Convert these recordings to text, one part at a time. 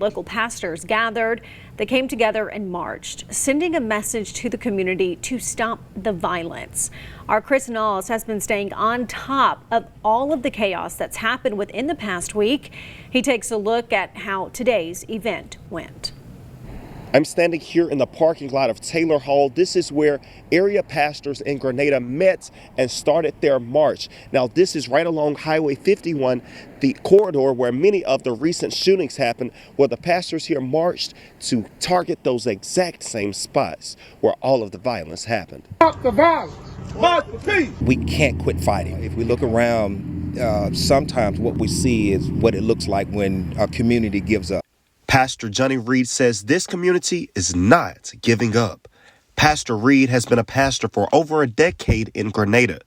Local pastors gathered. They came together and marched, sending a message to the community to stop the violence. Our Chris Nalls has been staying on top of all of the chaos that's happened within the past week. He takes a look at how today's event went. I'm standing here in the parking lot of Taylor Hall. This is where area pastors in Grenada met and started their march. Now, this is right along Highway 51, the corridor where many of the recent shootings happened, where the pastors here marched to target those exact same spots where all of the violence happened. Stop the violence. March for peace. We can't quit fighting. If we look around, sometimes what we see is what it looks like when a community gives up. Pastor Johnny Reed says this community is not giving up. Pastor Reed has been a pastor for over a decade in Grenada.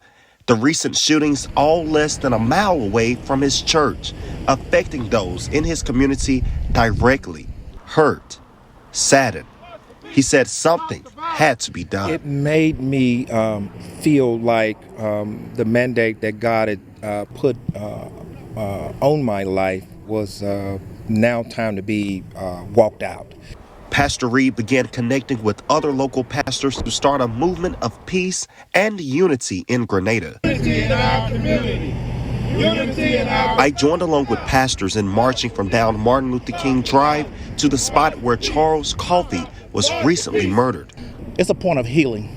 The recent shootings all less than a mile away from his church, affecting those in his community directly. Hurt, saddened. He said something had to be done. It made me feel like the mandate that God had put on my life was now time to be walked out. Pastor Reed began connecting with other local pastors to start a movement of peace and unity in Grenada. Unity in our community. Unity in our... I joined along with pastors in marching from down Martin Luther King Drive to the spot where Charles Coffey was recently murdered. It's a point of healing.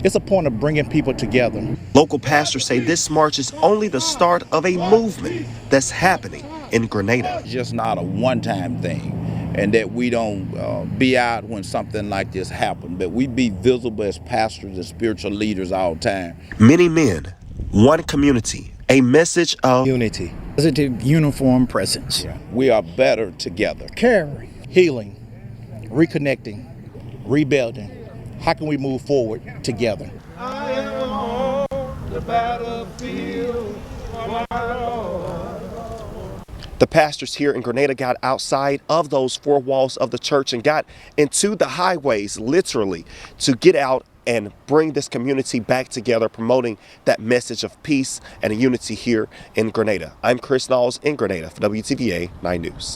It's a point of bringing people together. Local pastors say this march is only the start of a movement that's happening in Grenada. It's just not a one-time thing, and that we don't be out when something like this happens, but we be visible as pastors and spiritual leaders all the time. Many men, one community, a message of Unity. Positive, uniform presence. Yeah. We are better together. Caring, healing, reconnecting, rebuilding. How can we move forward together? I am on the battlefield. The pastors here in Grenada got outside of those four walls of the church and got into the highways, literally, to get out and bring this community back together, promoting that message of peace and unity here in Grenada. I'm Chris Nalls in Grenada for WTVA 9 News.